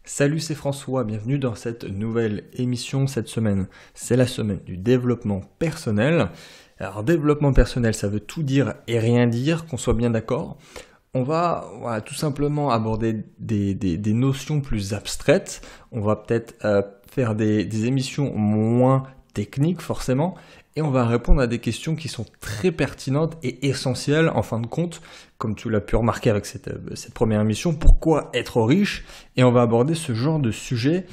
Salut, c'est François, bienvenue dans cette nouvelle émission cette semaine. C'est la semaine du développement personnel. Alors développement personnel, ça veut tout dire et rien dire, qu'on soit bien d'accord. On va tout simplement aborder des notions plus abstraites. On va peut-être faire des émissions moins techniques forcément. Et on va répondre à des questions qui sont très pertinentes et essentielles en fin de compte, comme tu l'as pu remarquer avec cette première émission, pourquoi être riche? Et on va aborder ce genre de sujet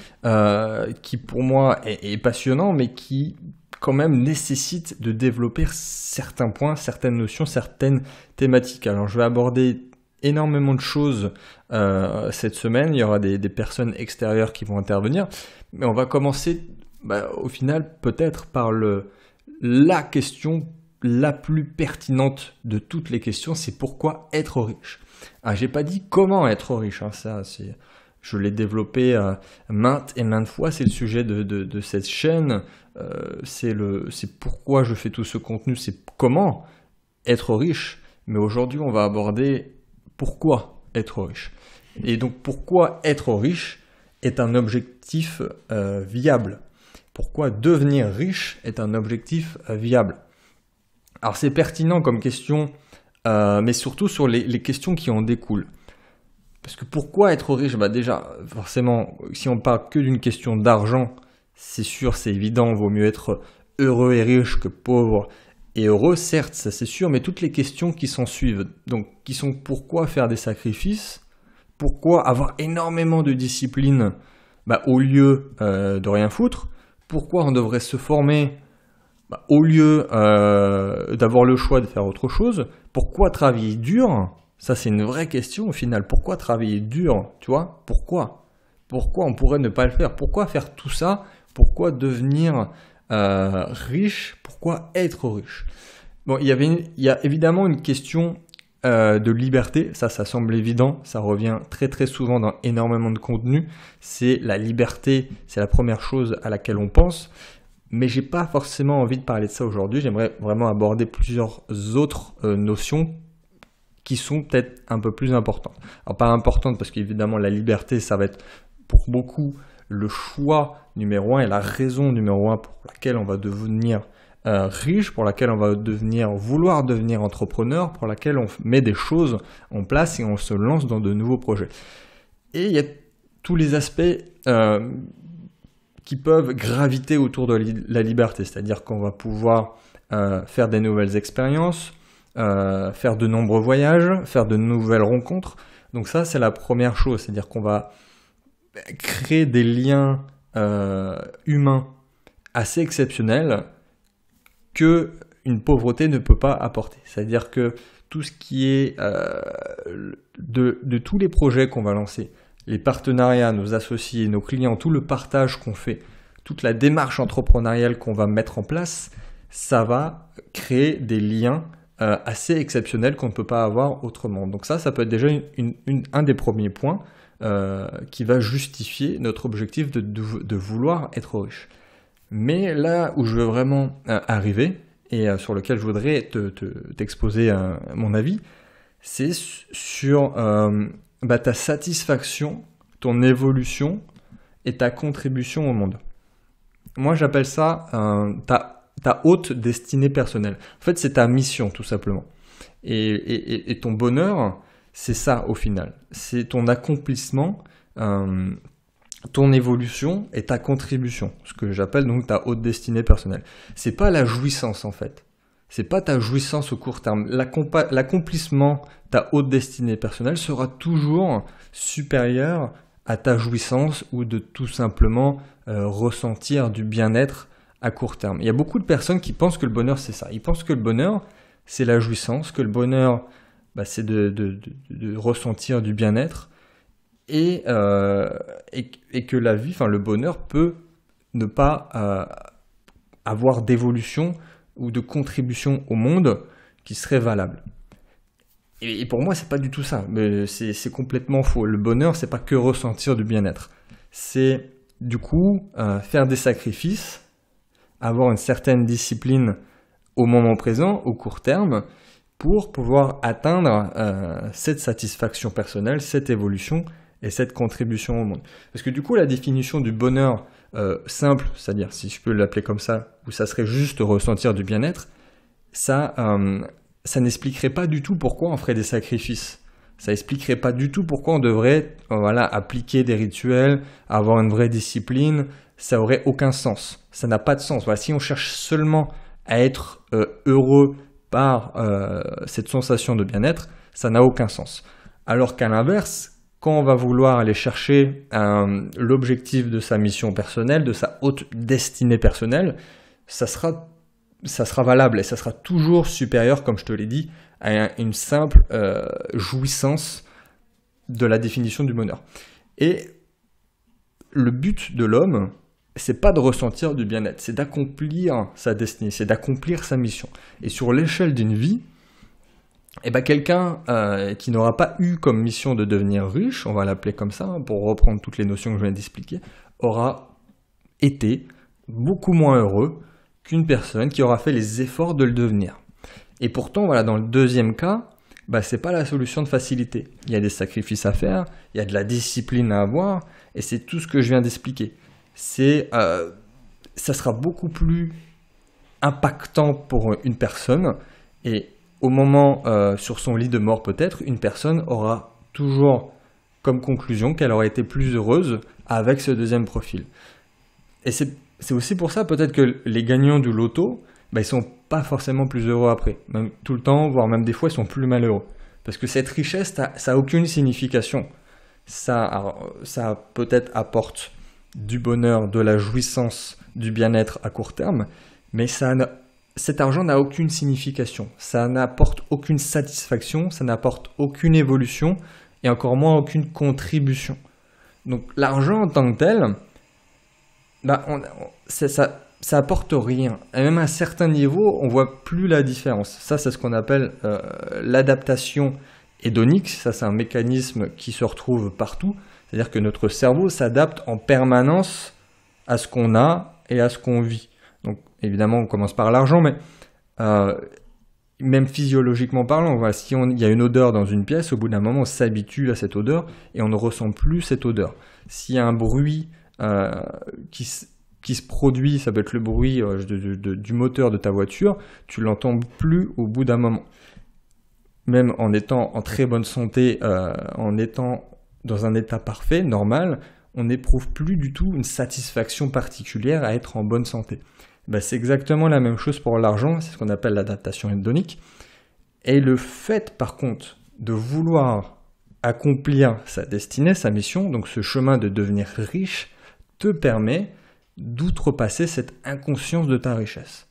qui pour moi est passionnant, mais qui quand même nécessite de développer certains points, certaines notions, certaines thématiques. Alors je vais aborder énormément de choses cette semaine, il y aura des personnes extérieures qui vont intervenir, mais on va commencer au final peut-être par la question la plus pertinente de toutes les questions, c'est pourquoi être riche. Ah, j'ai pas dit comment être riche, hein, je l'ai développé maintes et maintes fois, c'est le sujet de cette chaîne, c'est pourquoi je fais tout ce contenu, c'est comment être riche, mais aujourd'hui on va aborder pourquoi être riche. Et donc pourquoi être riche est un objectif viable. Pourquoi devenir riche est un objectif viable. Alors c'est pertinent comme question, mais surtout sur les questions qui en découlent. Parce que pourquoi être riche? Déjà, forcément, si on parle que d'une question d'argent, c'est sûr, c'est évident, vaut mieux être heureux et riche que pauvre et heureux, certes, ça c'est sûr, mais toutes les questions qui s'en suivent, donc qui sont pourquoi faire des sacrifices, pourquoi avoir énormément de discipline au lieu de rien foutre, pourquoi on devrait se former au lieu d'avoir le choix de faire autre chose, pourquoi travailler dur? Ça c'est une vraie question au final, pourquoi travailler dur, tu vois? Pourquoi on pourrait ne pas le faire? Pourquoi faire tout ça? Pourquoi devenir riche? Pourquoi être riche? Bon, il y a évidemment une question de liberté, ça semble évident, ça revient très très souvent dans énormément de contenu, c'est la liberté, c'est la première chose à laquelle on pense, mais j'ai pas forcément envie de parler de ça aujourd'hui, j'aimerais vraiment aborder plusieurs autres notions qui sont peut-être un peu plus importantes. Alors pas importantes parce qu'évidemment la liberté ça va être pour beaucoup le choix numéro un et la raison numéro un pour laquelle on va devenir riche, pour laquelle on va vouloir devenir entrepreneur, pour laquelle on met des choses en place et on se lance dans de nouveaux projets. Et il y a tous les aspects qui peuvent graviter autour de la liberté, c'est-à-dire qu'on va pouvoir faire des nouvelles expériences, faire de nombreux voyages, faire de nouvelles rencontres. Donc ça, c'est la première chose, c'est-à-dire qu'on va créer des liens humains assez exceptionnels que une pauvreté ne peut pas apporter. C'est-à-dire que tout ce qui est de tous les projets qu'on va lancer, les partenariats, nos associés, nos clients, tout le partage qu'on fait, toute la démarche entrepreneuriale qu'on va mettre en place, ça va créer des liens assez exceptionnels qu'on ne peut pas avoir autrement. Donc ça peut être déjà un des premiers points qui va justifier notre objectif de vouloir être riche. Mais là où je veux vraiment arriver, et sur lequel je voudrais t'exposer mon avis, c'est sur ta satisfaction, ton évolution et ta contribution au monde. Moi j'appelle ça ta haute destinée personnelle. En fait c'est ta mission tout simplement. Et ton bonheur, c'est ça au final. C'est ton accomplissement, ton évolution et ta contribution, ce que j'appelle donc ta haute destinée personnelle. C'est pas la jouissance en fait. C'est pas ta jouissance au court terme. L'accomplissement, ta haute destinée personnelle sera toujours supérieur à ta jouissance ou de tout simplement ressentir du bien-être à court terme. Il y a beaucoup de personnes qui pensent que le bonheur c'est ça. Ils pensent que le bonheur c'est la jouissance, que le bonheur c'est de ressentir du bien-être. Et que la vie, le bonheur peut ne pas avoir d'évolution ou de contribution au monde qui serait valable. Et pour moi, c'est pas du tout ça. Mais c'est complètement faux. Le bonheur, c'est pas que ressentir du bien-être. C'est du coup faire des sacrifices, avoir une certaine discipline au moment présent, au court terme, pour pouvoir atteindre cette satisfaction personnelle, cette évolution et cette contribution au monde. Parce que du coup, la définition du bonheur simple, c'est-à-dire, si je peux l'appeler comme ça, où ça serait juste ressentir du bien-être, ça n'expliquerait pas du tout pourquoi on ferait des sacrifices. Ça expliquerait pas du tout pourquoi on devrait appliquer des rituels, avoir une vraie discipline. Ça aurait aucun sens. Ça n'a pas de sens. Voilà, si on cherche seulement à être heureux par cette sensation de bien-être, ça n'a aucun sens. Alors qu'à l'inverse, quand on va vouloir aller chercher l'objectif de sa mission personnelle, de sa haute destinée personnelle, ça sera valable et ça sera toujours supérieur, comme je te l'ai dit, à une simple jouissance de la définition du bonheur. Et le but de l'homme, c'est pas de ressentir du bien-être, c'est d'accomplir sa destinée, c'est d'accomplir sa mission. Et sur l'échelle d'une vie, quelqu'un qui n'aura pas eu comme mission de devenir riche, on va l'appeler comme ça, pour reprendre toutes les notions que je viens d'expliquer, aura été beaucoup moins heureux qu'une personne qui aura fait les efforts de le devenir. Et pourtant, dans le deuxième cas, c'est pas la solution de facilité. Il y a des sacrifices à faire, il y a de la discipline à avoir, et c'est tout ce que je viens d'expliquer. Ça sera beaucoup plus impactant pour une personne, et au moment, sur son lit de mort peut-être, une personne aura toujours comme conclusion qu'elle aurait été plus heureuse avec ce deuxième profil. Et c'est aussi pour ça peut-être que les gagnants du loto, ils sont pas forcément plus heureux après. Même tout le temps, voire même des fois, ils sont plus malheureux. Parce que cette richesse, ça a aucune signification. Ça peut-être apporte du bonheur, de la jouissance, du bien-être à court terme, mais cet argent n'a aucune signification. Ça n'apporte aucune satisfaction, ça n'apporte aucune évolution et encore moins aucune contribution. Donc l'argent en tant que tel, ça apporte rien. Et même à un certain niveau, on voit plus la différence. Ça, c'est ce qu'on appelle l'adaptation hédonique. Ça, c'est un mécanisme qui se retrouve partout. C'est-à-dire que notre cerveau s'adapte en permanence à ce qu'on a et à ce qu'on vit. Donc, évidemment, on commence par l'argent, mais même physiologiquement parlant, si il y a une odeur dans une pièce, au bout d'un moment, on s'habitue à cette odeur et on ne ressent plus cette odeur. S'il y a un bruit qui se produit, ça peut être le bruit du moteur de ta voiture, tu l'entends plus au bout d'un moment. Même en étant en très bonne santé, en étant dans un état parfait, normal, on n'éprouve plus du tout une satisfaction particulière à être en bonne santé. C'est exactement la même chose pour l'argent, c'est ce qu'on appelle l'adaptation hédonique. Et le fait, par contre, de vouloir accomplir sa destinée, sa mission, donc ce chemin de devenir riche, te permet d'outrepasser cette inconscience de ta richesse.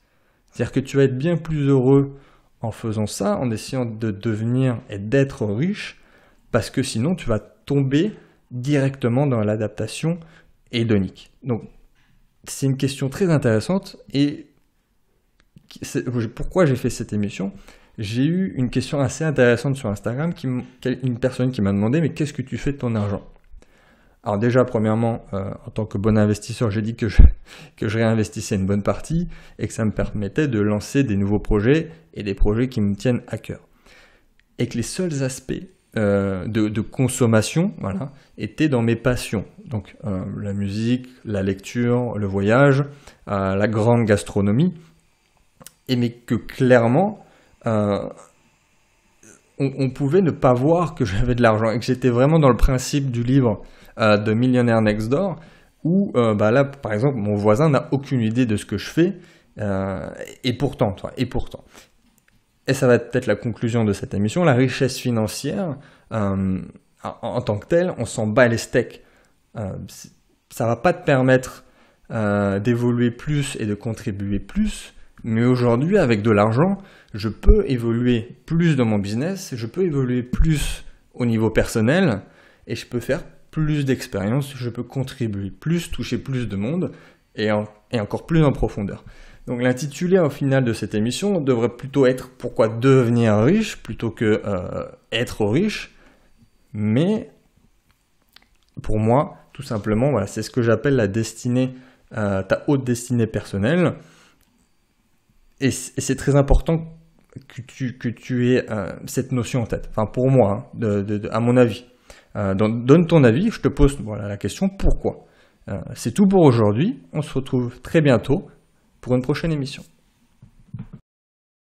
C'est-à-dire que tu vas être bien plus heureux en faisant ça, en essayant de devenir et d'être riche, parce que sinon tu vas tomber directement dans l'adaptation hédonique. Donc c'est une question très intéressante et pourquoi j'ai fait cette émission ? J'ai eu une question assez intéressante sur Instagram, une personne qui m'a demandé « mais qu'est-ce que tu fais de ton argent ?» Alors déjà, premièrement, en tant que bon investisseur, j'ai dit que je réinvestissais une bonne partie et que ça me permettait de lancer des nouveaux projets et des projets qui me tiennent à cœur. Et que les seuls aspects de consommation étaient dans mes passions. Donc la musique, la lecture, le voyage, la grande gastronomie. Mais que clairement, on pouvait ne pas voir que j'avais de l'argent et que j'étais vraiment dans le principe du livre de Millionaire Next Door où là par exemple mon voisin n'a aucune idée de ce que je fais et pourtant et ça va être peut-être la conclusion de cette émission, la richesse financière en tant que telle, on s'en bat les steaks. Ça va pas te permettre d'évoluer plus et de contribuer plus, mais aujourd'hui avec de l'argent je peux évoluer plus dans mon business, je peux évoluer plus au niveau personnel et je peux faire plus d'expérience, je peux contribuer plus, toucher plus de monde et encore plus en profondeur. Donc l'intitulé au final de cette émission devrait plutôt être « Pourquoi devenir riche ?» plutôt que « Être riche ». Mais pour moi, tout simplement, c'est ce que j'appelle la destinée, ta haute destinée personnelle. Et c'est très important que tu aies cette notion en tête. Enfin pour moi, à mon avis. Donne ton avis, je te pose la question pourquoi. C'est tout pour aujourd'hui, on se retrouve très bientôt pour une prochaine émission.